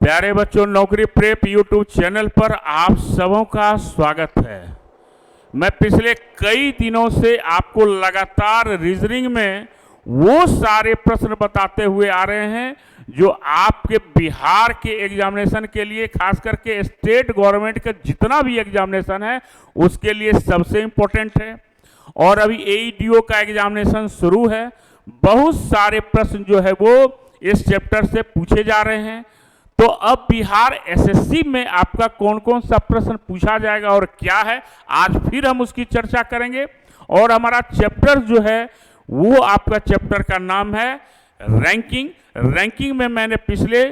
प्यारे बच्चों, नौकरी प्रेप यूट्यूब चैनल पर आप सबों का स्वागत है। मैं पिछले कई दिनों से आपको लगातार रीजनिंग में वो सारे प्रश्न बताते हुए आ रहे हैं जो आपके बिहार के एग्जामिनेशन के लिए, खास करके स्टेट गवर्नमेंट का जितना भी एग्जामिनेशन है उसके लिए सबसे इम्पोर्टेंट है। और अभी एईडीओ का एग्जामिनेशन शुरू है। बहुत सारे प्रश्न जो है वो इस चैप्टर से पूछे जा रहे हैं। तो अब बिहार एसएससी में आपका कौन कौन सा प्रश्न पूछा जाएगा और क्या है, आज फिर हम उसकी चर्चा करेंगे। और हमारा चैप्टर जो है वो आपका चैप्टर का नाम है रैंकिंग। रैंकिंग में मैंने पिछले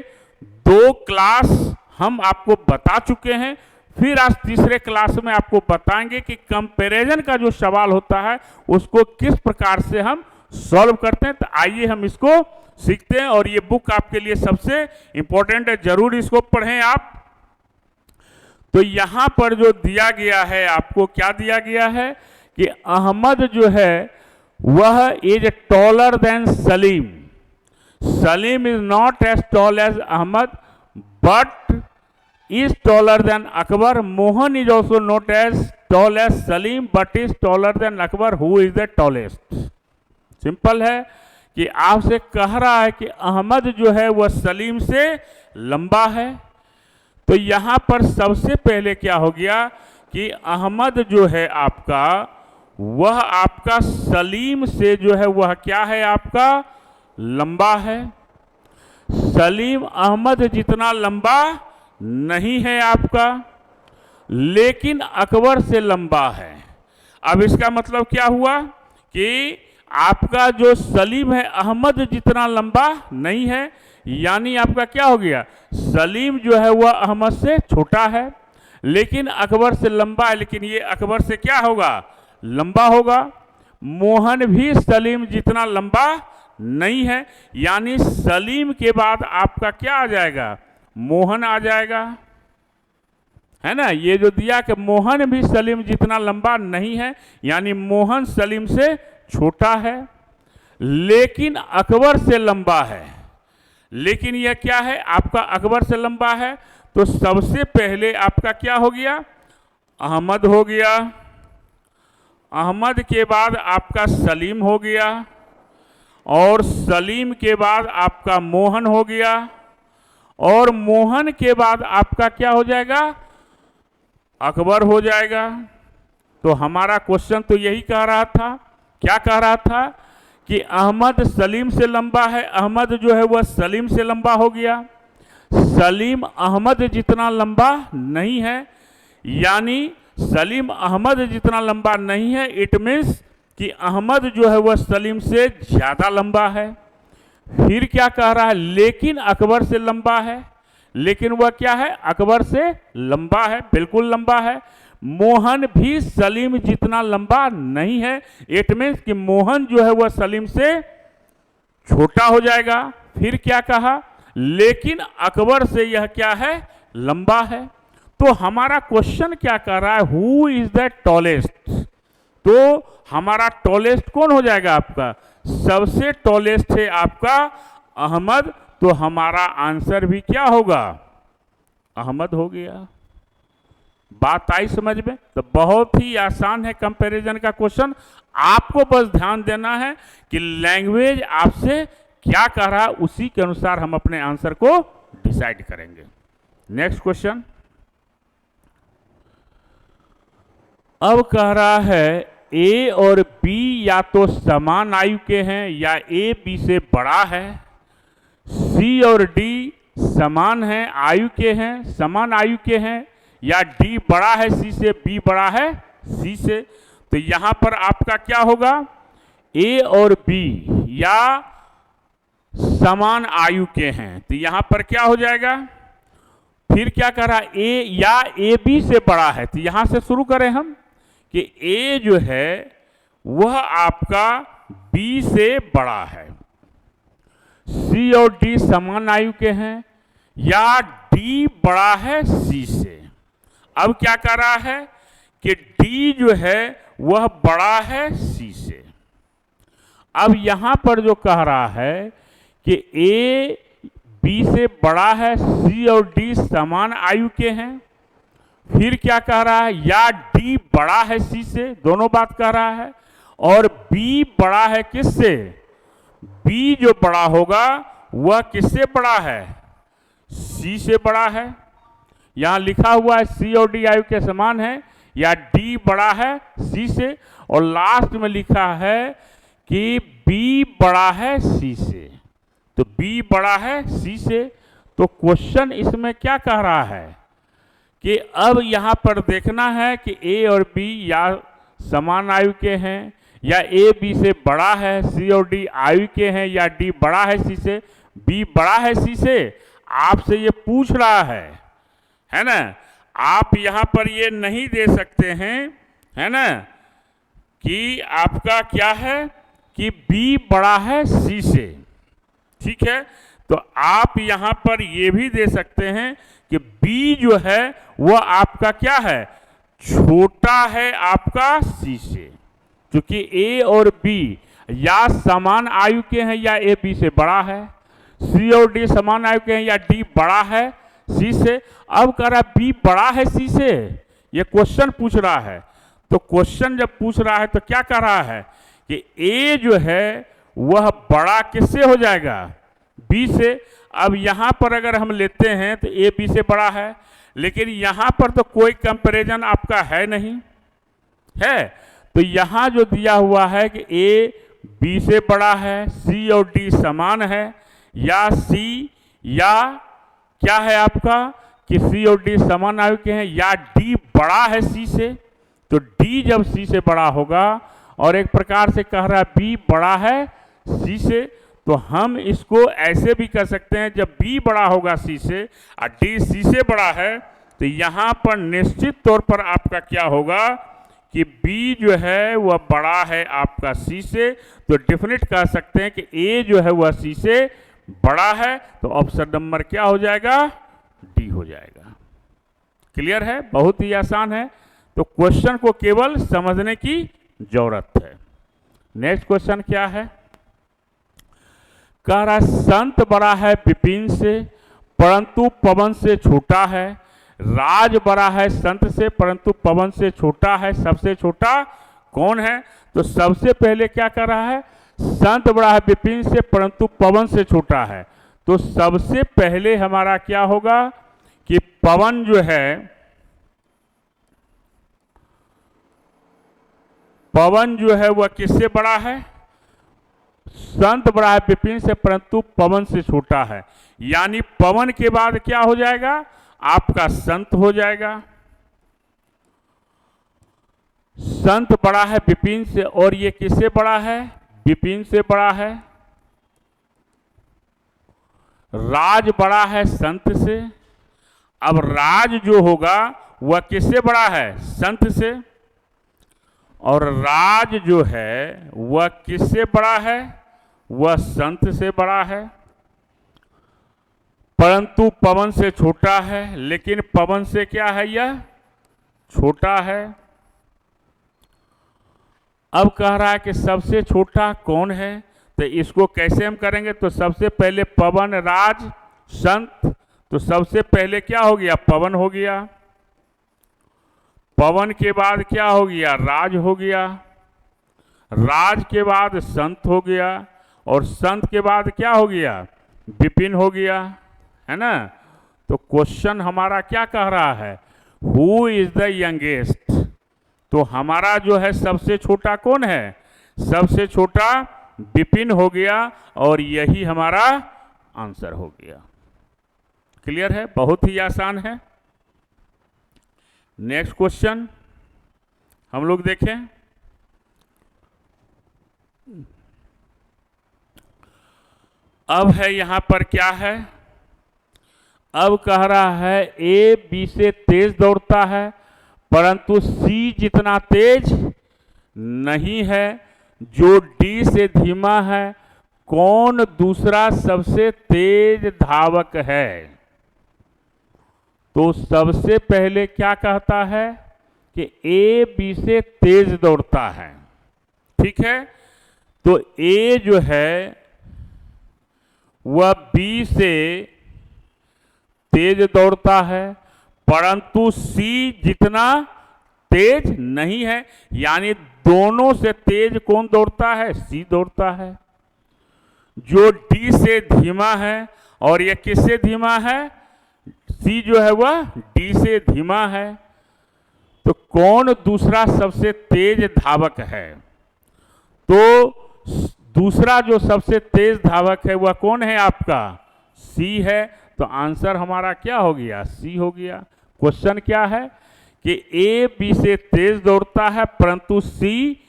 2 क्लास हम आपको बता चुके हैं, फिर आज तीसरे क्लास में आपको बताएंगे कि कंपैरिजन का जो सवाल होता है उसको किस प्रकार से हम सॉल्व करते हैं। तो आइए हम इसको सीखते हैं। और ये बुक आपके लिए सबसे इंपॉर्टेंट है, जरूर इसको पढ़ें आप। तो यहां पर जो दिया गया है, आपको क्या दिया गया है कि अहमद जो है वह is taller than Salim. Salim is not as tall as Ahmed but is taller than Akbar. Mohan is also not as tall as Salim but is taller than Akbar. Who is the tallest? Simple है कि आपसे कह रहा है कि अहमद जो है वह सलीम से लंबा है। तो यहां पर सबसे पहले क्या हो गया कि अहमद जो है आपका, वह आपका सलीम से जो है वह क्या है, आपका लंबा है। सलीम अहमद जितना लंबा नहीं है आपका, लेकिन अकबर से लंबा है। अब इसका मतलब क्या हुआ कि आपका जो सलीम है अहमद जितना लंबा नहीं है, यानी आपका क्या हो गया, सलीम जो है वह अहमद से छोटा है लेकिन अकबर से लंबा है। लेकिन ये अकबर से क्या होगा, लंबा होगा। मोहन भी सलीम जितना लंबा नहीं है, यानी सलीम के बाद आपका क्या आ जाएगा, मोहन आ जाएगा, है ना। ये जो दिया कि मोहन भी सलीम जितना लंबा नहीं है, यानी मोहन सलीम से छोटा है लेकिन अकबर से लंबा है। लेकिन यह क्या है, आपका अकबर से लंबा है। तो सबसे पहले आपका क्या हो गया, अहमद हो गया। अहमद के बाद आपका सलीम हो गया और सलीम के बाद आपका मोहन हो गया और मोहन के बाद आपका क्या हो जाएगा, अकबर हो जाएगा। तो हमारा क्वेश्चन तो यही कह रहा था, क्या कह रहा था कि अहमद सलीम से लंबा है। अहमद जो है वह सलीम से लंबा हो गया। सलीम अहमद जितना लंबा नहीं है, यानी सलीम अहमद जितना लंबा नहीं है। इट मीन्स कि अहमद जो है वह सलीम से ज़्यादा लंबा है। फिर क्या कह रहा है, लेकिन अकबर से लंबा है। लेकिन वह क्या है, अकबर से लंबा है, बिल्कुल लंबा है। मोहन भी सलीम जितना लंबा नहीं है। इट मीन्स कि मोहन जो है वह सलीम से छोटा हो जाएगा। फिर क्या कहा, लेकिन अकबर से यह क्या है, लंबा है। तो हमारा क्वेश्चन क्या कर रहा है, हु इज द टॉलेस्ट। तो हमारा टॉलेस्ट कौन हो जाएगा, आपका सबसे टॉलेस्ट है आपका अहमद। तो हमारा आंसर भी क्या होगा, अहमद हो गया। बात आई समझ में? तो बहुत ही आसान है कंपैरिजन का क्वेश्चन। आपको बस ध्यान देना है कि लैंग्वेज आपसे क्या कह रहा है, उसी के अनुसार हम अपने आंसर को डिसाइड करेंगे। Next question. अब कह रहा है ए और बी या तो समान आयु के हैं या ए बी से बड़ा है। सी और डी समान हैं, आयु के हैं, समान आयु के हैं, या डी बड़ा है सी से, बी बड़ा है सी से। तो यहां पर आपका क्या होगा, ए और बी या समान आयु के हैं। तो यहां पर क्या हो जाएगा, फिर क्या कह रहा है, ए या ए बी से बड़ा है। तो यहां से शुरू करें हम कि ए जो है वह आपका बी से बड़ा है। सी और डी समान आयु के हैं या डी बड़ा है सी से। अब क्या कर रहा है कि डी जो है वह बड़ा है सी से। अब यहां पर जो कह रहा है कि ए बी से बड़ा है, सी और डी समान आयु के हैं। फिर क्या कह रहा है, या डी बड़ा है सी से, दोनों बात कह रहा है। और बी बड़ा है किससे, बी जो बड़ा होगा वह किससे बड़ा है, सी से बड़ा है। यहां लिखा हुआ है सी और डी आयु के समान है, या डी बड़ा है सी से। और लास्ट में लिखा है कि बी बड़ा है सी से, तो बी बड़ा है सी से। तो क्वेश्चन इसमें क्या कह रहा है कि अब यहां पर देखना है कि ए और बी या समान आयु के हैं, या ए बी से बड़ा है, सी और डी आयु के हैं, या डी बड़ा है सी से, बी बड़ा है सी से। आपसे ये पूछ रहा है ना। आप यहां पर ये नहीं दे सकते हैं, है ना, कि आपका क्या है कि बी बड़ा है सी से, ठीक है। तो आप यहां पर ये भी दे सकते हैं कि बी जो है वह आपका क्या है, छोटा है आपका सी से, क्योंकि ए और बी या समान आयु के हैं या ए बी से बड़ा है, सी और डी समान आयु के हैं या डी बड़ा है सी से। अब कह रहा बी बड़ा है सी से, ये क्वेश्चन पूछ रहा है। तो क्वेश्चन जब पूछ रहा है तो क्या कह रहा है कि ए जो है वह बड़ा किससे हो जाएगा, बी से। अब यहां पर अगर हम लेते हैं तो ए बी से बड़ा है, लेकिन यहां पर तो कोई कंपैरिजन आपका है नहीं है। तो यहां जो दिया हुआ है कि ए बी से बड़ा है, सी और डी समान है, या सी या क्या है आपका कि सी और डी समान आयु के हैं, या डी बड़ा है सी से। तो डी जब सी से बड़ा होगा, और एक प्रकार से कह रहा है बी बड़ा है सी से, तो हम इसको ऐसे भी कर सकते हैं, जब बी बड़ा होगा सी से और डी सी से बड़ा है, तो यहाँ पर निश्चित तौर पर आपका क्या होगा कि बी जो है वह बड़ा है आपका सी से। तो डेफिनेट कह सकते हैं कि ए जो है वह सी से बड़ा है। तो ऑप्शन नंबर क्या हो जाएगा, डी हो जाएगा। क्लियर है, बहुत ही आसान है। तो क्वेश्चन को केवल समझने की जरूरत है। नेक्स्ट क्वेश्चन क्या है, कह रहा संत बड़ा है विपिन से परंतु पवन से छोटा है, राज बड़ा है संत से परंतु पवन से छोटा है, सबसे छोटा कौन है। तो सबसे पहले क्या कर रहा है, संत बड़ा है विपिन से परंतु पवन से छोटा है। तो सबसे पहले हमारा क्या होगा कि पवन जो है, पवन जो है वह किससे बड़ा है, संत बड़ा है विपिन से परंतु पवन से छोटा है। यानी पवन के बाद क्या हो जाएगा, आपका संत हो जाएगा। संत बड़ा है विपिन से, और ये किससे बड़ा है, विपिन से बड़ा है। राज बड़ा है संत से। अब राज जो होगा वह किससे बड़ा है, संत से। और राज जो है वह किससे बड़ा है, वह संत से बड़ा है, परंतु पवन से छोटा है। लेकिन पवन से क्या है, यह छोटा है। अब कह रहा है कि सबसे छोटा कौन है, तो इसको कैसे हम करेंगे। तो सबसे पहले पवन राज संत, तो सबसे पहले क्या हो गया, पवन हो गया। पवन के बाद क्या हो गया, राज हो गया। राज के बाद संत हो गया, और संत के बाद क्या हो गया, विपिन हो गया, है ना। तो क्वेश्चन हमारा क्या कह रहा है, हु इज द यंगेस्ट। तो हमारा जो है सबसे छोटा कौन है, सबसे छोटा विपिन हो गया, और यही हमारा आंसर हो गया। क्लियर है, बहुत ही आसान है। नेक्स्ट क्वेश्चन हम लोग देखें। अब है यहां पर क्या है, अब कह रहा है ए बी से तेज दौड़ता है परंतु सी जितना तेज नहीं है, जो डी से धीमा है, कौन दूसरा सबसे तेज धावक है। तो सबसे पहले क्या कहता है कि ए बी से तेज दौड़ता है, ठीक है। तो ए जो है वह बी से तेज दौड़ता है, परंतु सी जितना तेज नहीं है, यानी दोनों से तेज कौन दौड़ता है? सी दौड़ता है। जो डी से धीमा है और यह किससे धीमा है? सी जो है वह डी से धीमा है। तो कौन दूसरा सबसे तेज धावक है? तो दूसरा जो सबसे तेज धावक है वह कौन है आपका? सी है। तो आंसर हमारा क्या हो गया? सी हो गया। क्वेश्चन क्या है कि ए बी से तेज दौड़ता है परंतु सी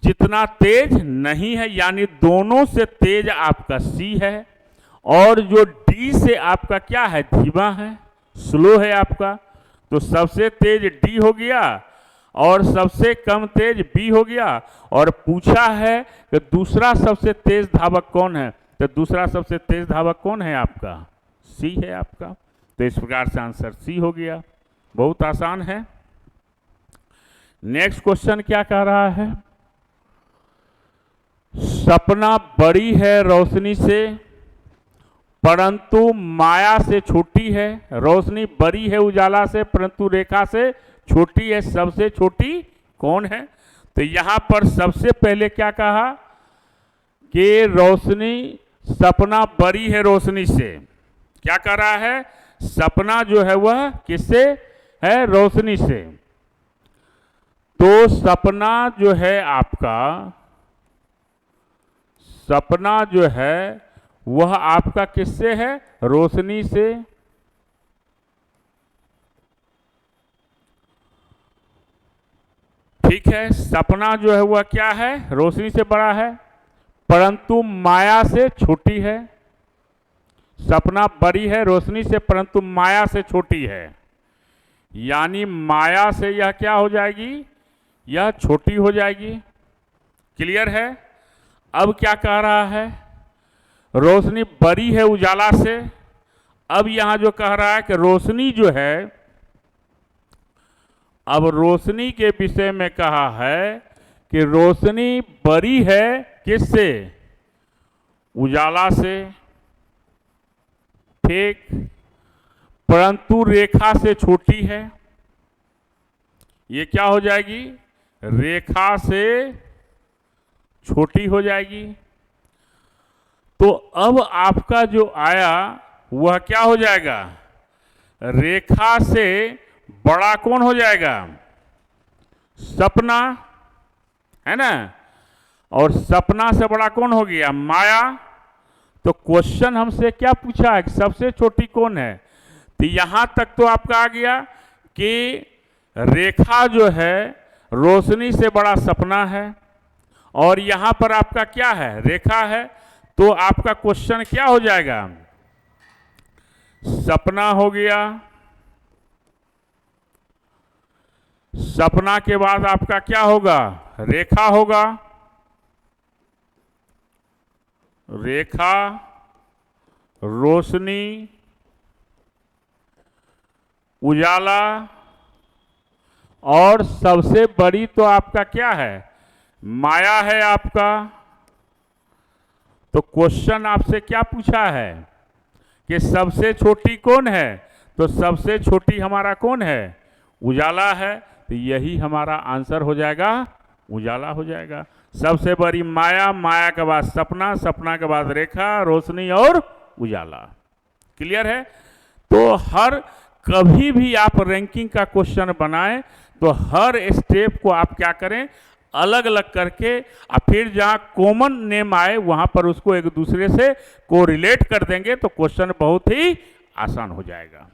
जितना तेज नहीं है, यानी दोनों से तेज आपका सी है। और जो डी से आपका क्या है? धीमा है, स्लो है आपका। तो सबसे तेज डी हो गया और सबसे कम तेज बी हो गया। और पूछा है कि दूसरा सबसे तेज धावक कौन है? तो दूसरा सबसे तेज धावक कौन है आपका? सी है आपका। तो इस प्रकार से आंसर सी हो गया। बहुत आसान है। नेक्स्ट क्वेश्चन क्या कह रहा है? सपना बड़ी है रोशनी से परंतु माया से छोटी है। रोशनी बड़ी है उजाला से परंतु रेखा से छोटी है। सबसे छोटी कौन है? तो यहां पर सबसे पहले क्या कहा कि रोशनी, सपना बड़ी है रोशनी से। क्या कर रहा है? सपना जो है वह किससे है? रोशनी से। तो सपना जो है आपका, सपना जो है वह आपका किससे है? रोशनी से। ठीक है, सपना जो है वह क्या है? रोशनी से बड़ा है परंतु माया से छोटी है। सपना बड़ी है रोशनी से परंतु माया से छोटी है, यानी माया से यह क्या हो जाएगी? यह छोटी हो जाएगी। क्लियर है? अब क्या कह रहा है? रोशनी बड़ी है उजाला से। अब यहां जो कह रहा है कि रोशनी जो है, अब रोशनी के विषय में कहा है कि रोशनी बड़ी है किससे? उजाला से। ठीक, परंतु रेखा से छोटी है। ये क्या हो जाएगी? रेखा से छोटी हो जाएगी। तो अब आपका जो आया वह क्या हो जाएगा? रेखा से बड़ा कौन हो जाएगा? सपना, है ना। और सपना से बड़ा कौन हो गया? माया। तो क्वेश्चन हमसे क्या पूछा है कि सबसे छोटी कौन है? तो यहां तक तो आपका आ गया कि रेखा जो है रोशनी से बड़ा सपना है और यहां पर आपका क्या है? रेखा है। तो आपका क्वेश्चन क्या हो जाएगा? सपना हो गया। सपना के बाद आपका क्या होगा? रेखा होगा। रेखा, रोशनी, उजाला और सबसे बड़ी तो आपका क्या है? माया है आपका। तो क्वेश्चन आपसे क्या पूछा है कि सबसे छोटी कौन है? तो सबसे छोटी हमारा कौन है? उजाला है। तो यही हमारा आंसर हो जाएगा, उजाला हो जाएगा। सबसे बड़ी माया, माया के बाद सपना, सपना के बाद रेखा, रोशनी और उजाला। क्लियर है? तो हर कभी भी आप रैंकिंग का क्वेश्चन बनाएं तो हर स्टेप को आप क्या करें? अलग अलग करके और फिर जहां कॉमन नेम आए वहां पर उसको एक दूसरे से कोरिलेट कर देंगे तो क्वेश्चन बहुत ही आसान हो जाएगा।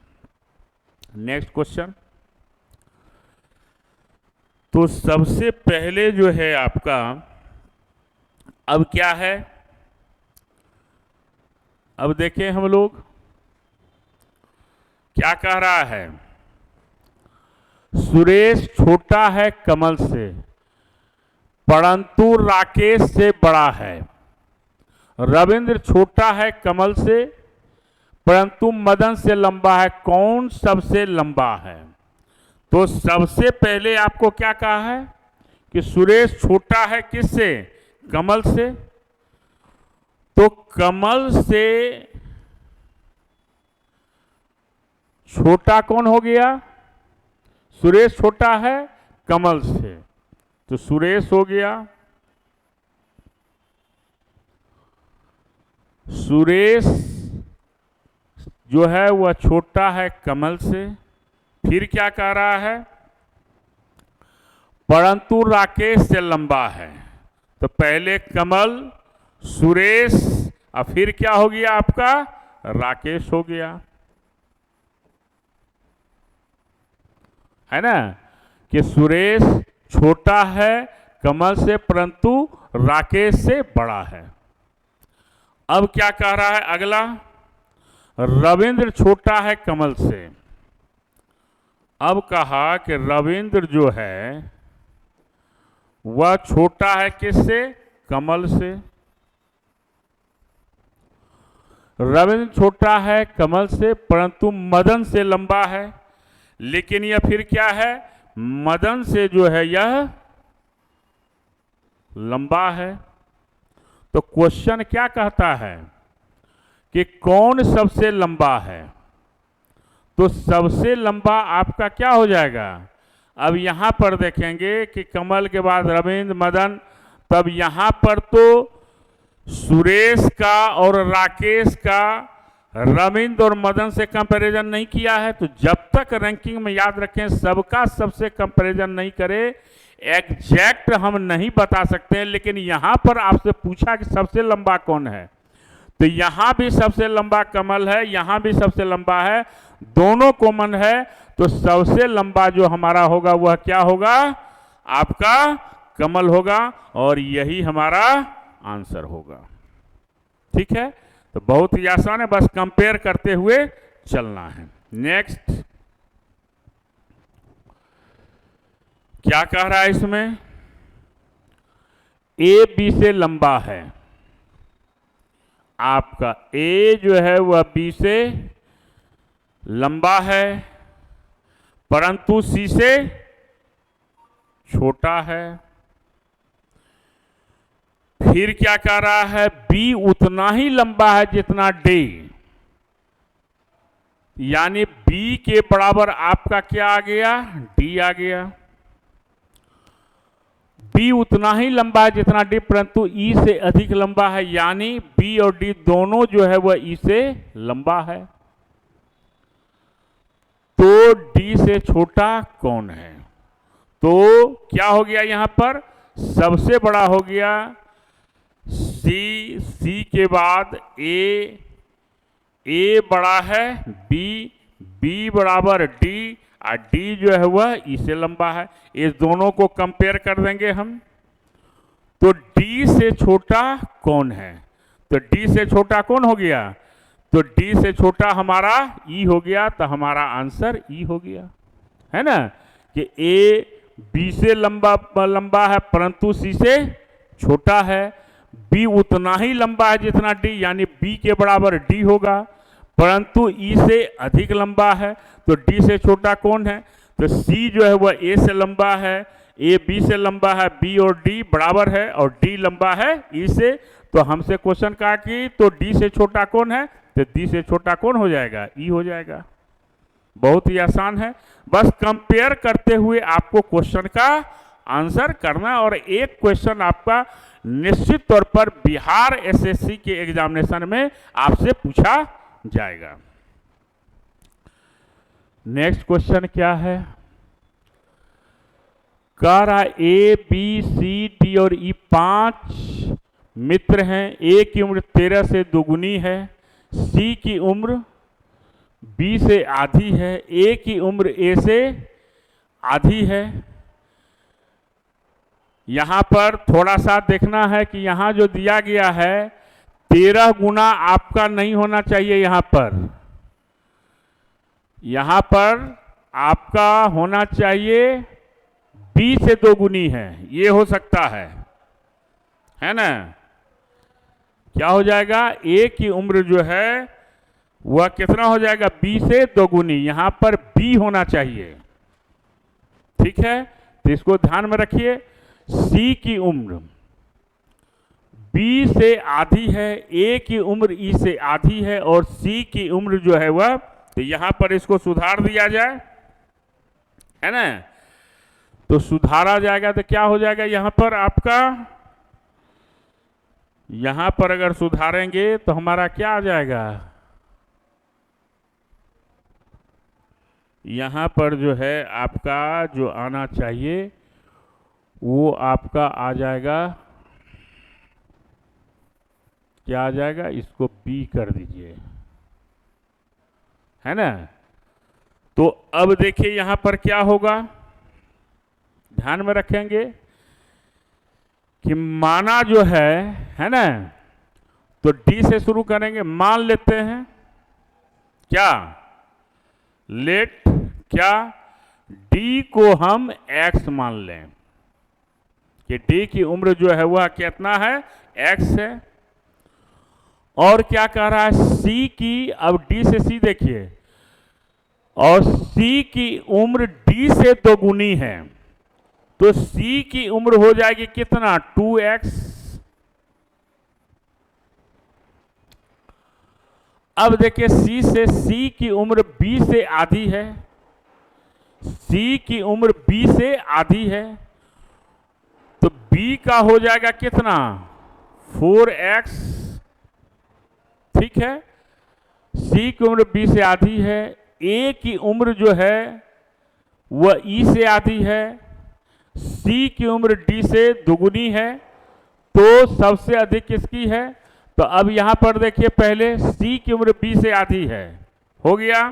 Next question. तो सबसे पहले जो है आपका अब क्या है? अब देखें हम लोग क्या कह रहा है। सुरेश छोटा है कमल से परंतु राकेश से बड़ा है। रविंद्र छोटा है कमल से परंतु मदन से लंबा है। कौन सबसे लंबा है? तो सबसे पहले आपको क्या कहा है कि सुरेश छोटा है किससे? कमल से। तो कमल से छोटा कौन हो गया? सुरेश छोटा है कमल से, तो सुरेश हो गया। सुरेश जो है वह छोटा है कमल से। फिर क्या कह रहा है? परंतु राकेश से लंबा है। तो पहले कमल, सुरेश, और फिर क्या हो गया आपका? राकेश हो गया, है ना, कि सुरेश छोटा है कमल से परंतु राकेश से बड़ा है। अब क्या कह रहा है अगला? रविंद्र छोटा है कमल से। अब कहा कि रविंद्र जो है वह छोटा है किससे? कमल से। रविंद्र छोटा है कमल से परंतु मदन से लंबा है। लेकिन यह फिर क्या है? मदन से जो है यह लंबा है। तो क्वेश्चन क्या कहता है कि कौन सबसे लंबा है? तो सबसे लंबा आपका क्या हो जाएगा? अब यहां पर देखेंगे कि कमल के बाद रविंद्र, मदन, तब यहां पर तो सुरेश का और राकेश का रविंद्र और मदन से कंपैरिजन नहीं किया है। तो जब तक रैंकिंग में याद रखें सबका सबसे कंपैरिजन नहीं करे, एग्जैक्ट हम नहीं बता सकते हैं। लेकिन यहां पर आपसे पूछा कि सबसे लंबा कौन है, तो यहां भी सबसे लंबा कमल है, यहां भी सबसे लंबा है, दोनों कॉमन है। तो सबसे लंबा जो हमारा होगा वह क्या होगा? आपका कमल होगा, और यही हमारा आंसर होगा। ठीक है, तो बहुत ही आसान है, बस कंपेयर करते हुए चलना है। नेक्स्ट क्या कह रहा है इसमें? ए बी से लंबा है। आपका ए जो है वह बी से लंबा है परंतु सी से छोटा है। फिर क्या कह रहा है? बी उतना ही लंबा है जितना डी, यानी बी के बराबर आपका क्या आ गया? डी आ गया। बी उतना ही लंबा है जितना डी परंतु ई से अधिक लंबा है, यानी बी और डी दोनों जो है वह ई से लंबा है। तो डी से छोटा कौन है? तो क्या हो गया यहां पर? सबसे बड़ा हो गया सी, सी के बाद ए बड़ा है बी, बी बराबर डी, और डी जो है वह ई से लंबा है। इस दोनों को कंपेयर कर देंगे हम। तो डी से छोटा कौन है? तो डी से छोटा कौन हो गया? तो डी से छोटा हमारा ई हो गया, तो हमारा आंसर ई हो गया, है ना, कि ए बी से लंबा है परंतु सी से छोटा है। बी उतना ही लंबा है जितना डी, यानी बी के बराबर डी होगा, परंतु ई से अधिक लंबा है। तो डी से छोटा कौन है? तो सी जो है वह ए से लंबा है, ए बी से लंबा है, बी और डी बराबर है, और डी लंबा है ई से। तो हमसे क्वेश्चन कहा कि तो डी से छोटा कौन है? तो डी से छोटा कौन हो जाएगा? ई हो जाएगा। बहुत ही आसान है, बस कंपेयर करते हुए आपको क्वेश्चन का आंसर करना। और एक क्वेश्चन आपका निश्चित तौर पर बिहार एसएससी के एग्जामिनेशन में आपसे पूछा जाएगा। नेक्स्ट क्वेश्चन क्या है? कह रहा ए बी सी डी और ई 5 मित्र हैं। ए की उम्र 13 से दोगुनी है, सी की उम्र बी से आधी है, ए की उम्र ए से आधी है। यहां पर थोड़ा सा देखना है कि यहां जो दिया गया है 13 गुना आपका नहीं होना चाहिए। यहां पर आपका होना चाहिए बी से 2 गुनी है, ये हो सकता है ना। क्या हो जाएगा? ए की उम्र जो है वह कितना हो जाएगा? बी से 2 गुनी, यहां पर बी होना चाहिए। ठीक है, तो इसको ध्यान में रखिए। सी की उम्र बी से आधी है, ए की उम्र ई से आधी है, और सी की उम्र जो है वह तो यहां पर इसको सुधार दिया जाए, है ना। तो सुधारा जाएगा तो क्या हो जाएगा यहां पर आपका, यहां पर अगर सुधारेंगे तो हमारा क्या आ जाएगा, यहां पर जो है आपका जो आना चाहिए वो आपका आ जाएगा, क्या आ जाएगा, इसको बी कर दीजिए, है ना। तो अब देखिए यहां पर क्या होगा, ध्यान में रखेंगे कि माना जो है ना, तो डी से शुरू करेंगे, मान लेते हैं क्या, लेट क्या, डी को हम एक्स मान लें कि डी की उम्र जो है वह कितना है, एक्स है। और क्या कह रहा है, सी की, अब डी से सी देखिए, और सी की उम्र डी से दोगुनी है, तो सी की उम्र हो जाएगी कितना, 2x। अब देखिए सी की उम्र बी से आधी है, सी की उम्र बी से आधी है, तो बी का हो जाएगा कितना, 4x, ठीक है। सी की उम्र बी से आधी है, ए की उम्र जो है वह ई से आधी है, सी की उम्र डी से दुगुनी है, तो सबसे अधिक किसकी है, तो अब यहां पर देखिए पहले सी की उम्र बी से आधी है, हो गया।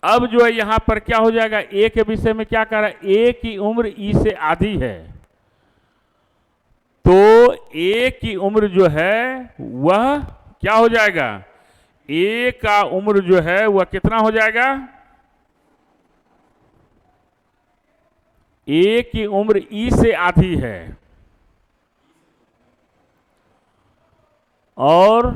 अब जो है यहां पर क्या हो जाएगा, ए के विषय में क्या कह रहा है, ए की उम्र ई से आधी है, तो ए की उम्र जो है वह क्या हो जाएगा, ए का उम्र जो है वह कितना हो जाएगा, ए की उम्र ई से आधी है, और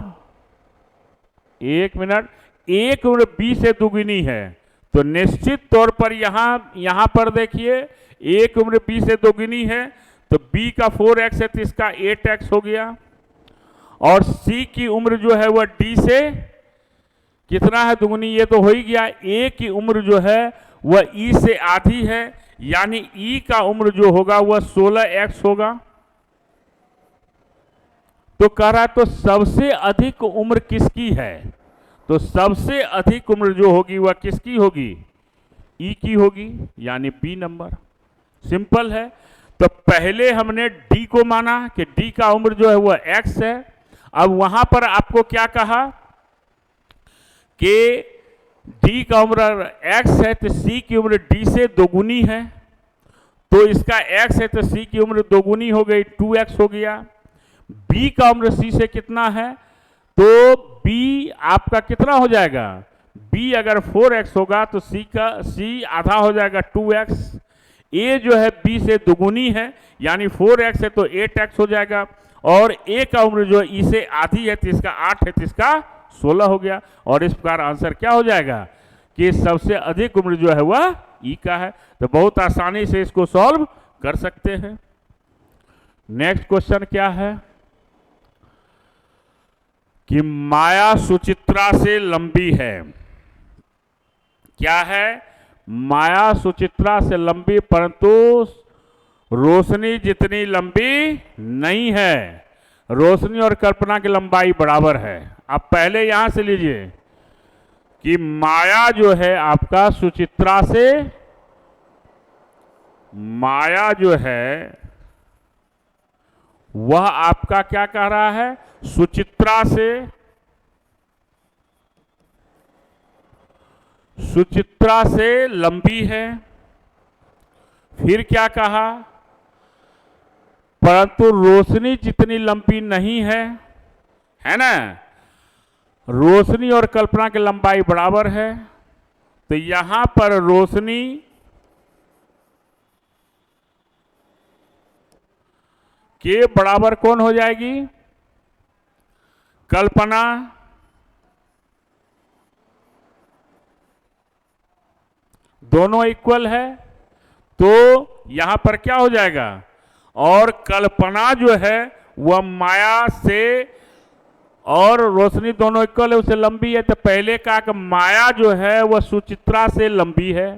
एक मिनट, ए की उम्र बी से दुगुनी है, तो निश्चित तौर पर यहां पर देखिए ए की उम्र बी से दोगुनी है, तो बी का 4x है तो इसका 8x हो गया, और सी की उम्र जो है वह डी से कितना है, दुगुनी, ये तो हो ही गया। ए की उम्र जो है वह ई से आधी है, यानी ई का उम्र जो होगा वह 16x होगा। तो कह रहा है तो सबसे अधिक उम्र किसकी है, तो सबसे अधिक उम्र जो होगी वह किसकी होगी, ई की होगी, यानी बी नंबर, सिंपल है। तो पहले हमने डी को माना कि डी का उम्र जो है वह एक्स है, अब वहां पर आपको क्या कहा कि डी का उम्र एक्स है तो सी की उम्र डी से दोगुनी है, तो इसका एक्स है तो सी की उम्र दोगुनी हो गई, 2x हो गया। बी का उम्र सी से कितना है, तो बी आपका कितना हो जाएगा, बी अगर 4x होगा तो सी आधा हो जाएगा 2x। ए जो है बी से दुगुनी है, यानी 4x है तो 8x हो जाएगा, और ए का उम्र जो ई से आधी है तो इसका 8 है तो इसका 16 हो गया। और इस प्रकार आंसर क्या हो जाएगा कि सबसे अधिक उम्र जो है वह ई का है। तो बहुत आसानी से इसको सॉल्व कर सकते हैं। नेक्स्ट क्वेश्चन क्या है कि माया सुचित्रा से लंबी है, क्या है, माया सुचित्रा से लंबी परंतु रोशनी जितनी लंबी नहीं है, रोशनी और कल्पना की लंबाई बराबर है। अब पहले यहां से लीजिए कि माया जो है आपका सुचित्रा से, माया जो है वह आपका क्या कह रहा है, सुचित्रा से, सुचित्रा से लंबी है। फिर क्या कहा, परंतु रोशनी जितनी लंबी नहीं है ना, रोशनी और कल्पना की लंबाई बराबर है। तो यहां पर रोशनी के बराबर कौन हो जाएगी, कल्पना, दोनों इक्वल है, तो यहां पर क्या हो जाएगा, और कल्पना जो है वह माया से और रोशनी दोनों इक्वल है, उससे लंबी है। तो पहले का कि माया जो है वह सुचित्रा से लंबी है,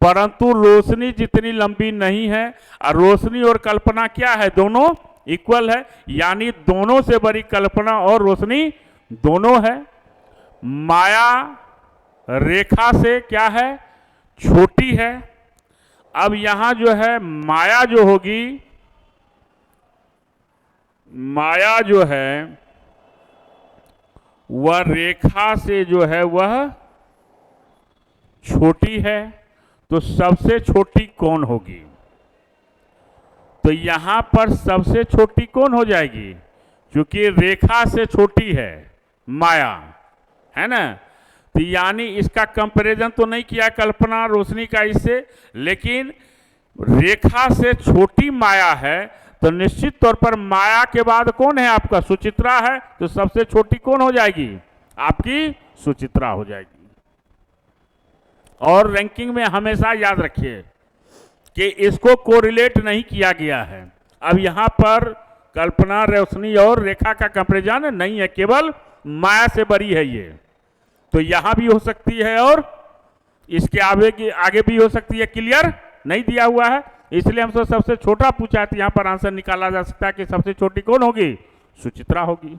परंतु रोशनी जितनी लंबी नहीं है। और रोशनी और कल्पना क्या है, दोनों इक्वल है, यानी दोनों से बड़ी कल्पना और रोशनी दोनों है। माया रेखा से क्या है, छोटी है। अब यहां जो है माया जो होगी, माया जो है वह रेखा से जो है वह छोटी है। तो सबसे छोटी कौन होगी? तो यहां पर सबसे छोटी कौन हो जाएगी? क्योंकि रेखा से छोटी है माया, है ना। तो यानी इसका कंपैरिजन तो नहीं किया कल्पना रोशनी का इससे, लेकिन रेखा से छोटी माया है, तो निश्चित तौर पर माया के बाद कौन है आपका? सुचित्रा है। तो सबसे छोटी कौन हो जाएगी? आपकी सुचित्रा हो जाएगी। और रैंकिंग में हमेशा याद रखिए कि इसको कोरिलेट नहीं किया गया है। अब यहां पर कल्पना, रोशनी और रेखा का कंपैरिजन नहीं है, केवल माया से बड़ी है ये। तो यहां भी हो सकती है और इसके आगे भी हो सकती है। क्लियर नहीं दिया हुआ है, इसलिए हमसे सबसे छोटा पूछा है, तो यहां पर आंसर निकाला जा सकता है कि सबसे छोटी कौन होगी? सुचित्रा होगी।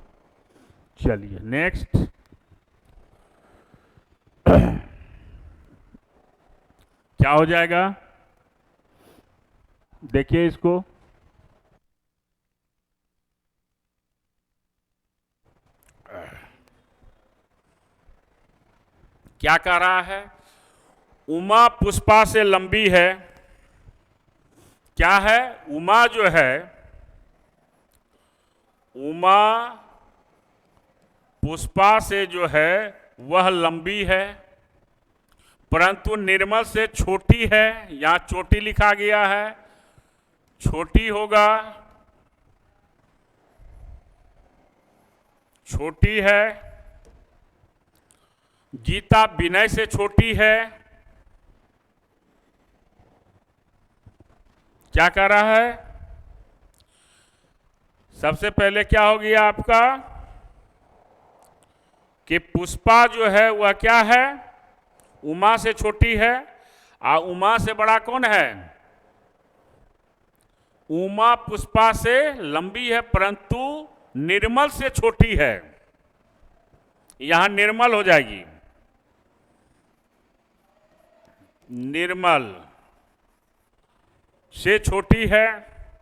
चलिए नेक्स्ट। क्या हो जाएगा, देखिए इसको। क्या कह रहा है? उमा पुष्पा से लंबी है। क्या है? उमा जो है, उमा पुष्पा से जो है वह लंबी है, परंतु निर्मल से छोटी है। यहां छोटी लिखा गया है, छोटी होगा, छोटी है। गीता विनय से छोटी है। क्या कह रहा है? सबसे पहले क्या हो गया आपका कि पुष्पा जो है वह क्या है? उमा से छोटी है। और उमा से बड़ा कौन है? उमा पुष्पा से लंबी है, परंतु निर्मल से छोटी है। यहां निर्मल हो जाएगी, निर्मल से छोटी है।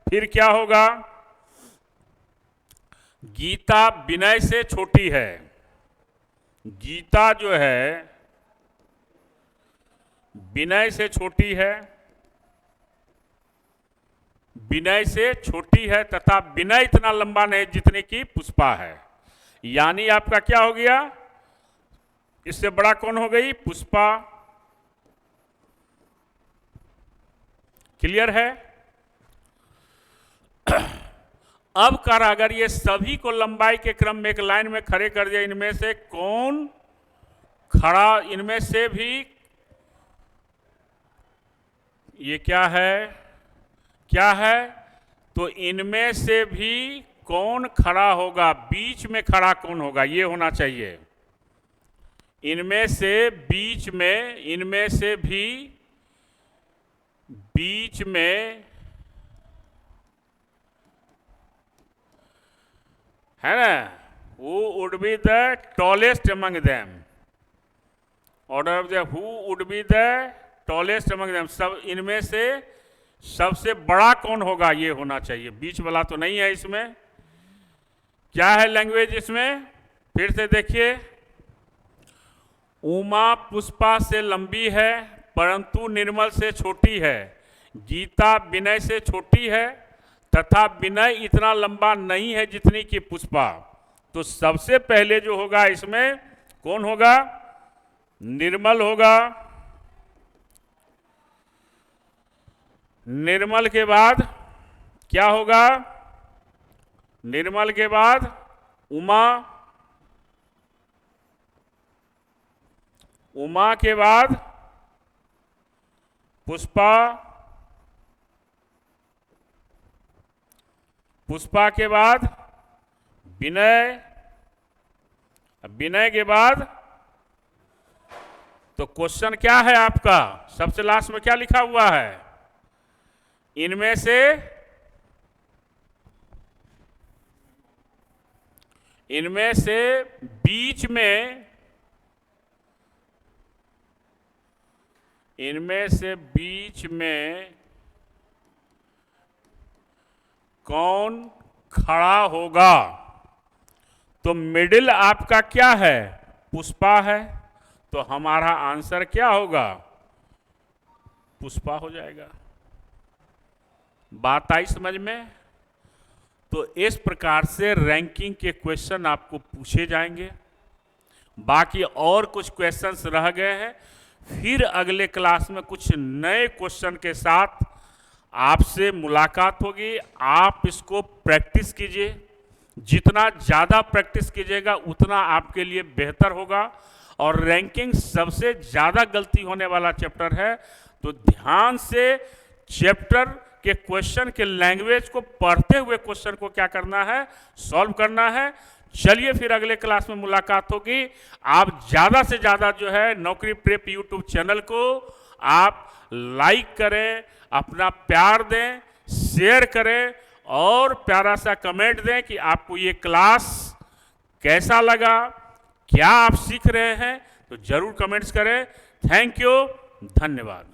फिर क्या होगा? गीता विनय से छोटी है। गीता जो है विनय से छोटी है, विनय से छोटी है, तथा विनय इतना लंबा नहीं जितने की पुष्पा है। यानी आपका क्या हो गया? इससे बड़ा कौन हो गई? पुष्पा। क्लियर है? अब कर अगर ये सभी को लंबाई के क्रम में एक लाइन में खड़े कर दिया, इनमें से कौन खड़ा, इनमें से भी ये क्या है, क्या है? तो इनमें से भी कौन खड़ा होगा? बीच में खड़ा कौन होगा? ये होना चाहिए। इनमें से बीच में, इनमें से भी बीच में, है ना, who would be the tallest among them? Order of the who would be the tallest among them? सब इनमें से सबसे बड़ा कौन होगा, ये होना चाहिए। बीच वाला तो नहीं है इसमें। क्या है लैंग्वेज इसमें? फिर से देखिए, उमा पुष्पा से लंबी है, परंतु निर्मल से छोटी है। गीता विनय से छोटी है, तथा विनय इतना लंबा नहीं है जितनी कि पुष्पा। तो सबसे पहले जो होगा इसमें कौन होगा? निर्मल होगा। निर्मल के बाद क्या होगा? निर्मल के बाद उमा, उमा के बाद पुष्पा, पुष्पा के बाद विनय, अब विनय के बाद तो क्वेश्चन क्या है आपका, सबसे लास्ट में क्या लिखा हुआ है, इनमें से बीच में, इनमें से बीच में कौन खड़ा होगा। तो मिडिल आपका क्या है, पुष्पा है, तो हमारा आंसर क्या होगा, पुष्पा हो जाएगा। बात आई समझ में। तो इस प्रकार से रैंकिंग के क्वेश्चन आपको पूछे जाएंगे। बाकी और कुछ क्वेश्चंस रह गए हैं, फिर अगले क्लास में कुछ नए क्वेश्चन के साथ आपसे मुलाकात होगी। आप इसको प्रैक्टिस कीजिए, जितना ज़्यादा प्रैक्टिस कीजिएगा उतना आपके लिए बेहतर होगा। और रैंकिंग सबसे ज़्यादा गलती होने वाला चैप्टर है, तो ध्यान से चैप्टर के क्वेश्चन के लैंग्वेज को पढ़ते हुए क्वेश्चन को क्या करना है, सॉल्व करना है। चलिए फिर अगले क्लास में मुलाकात होगी। आप ज़्यादा से ज़्यादा जो है नौकरी प्रेप यूट्यूब चैनल को आप लाइक करें, अपना प्यार दें, शेयर करें और प्यारा सा कमेंट दें कि आपको ये क्लास कैसा लगा, क्या आप सीख रहे हैं, तो जरूर कमेंट्स करें। थैंक यू, धन्यवाद।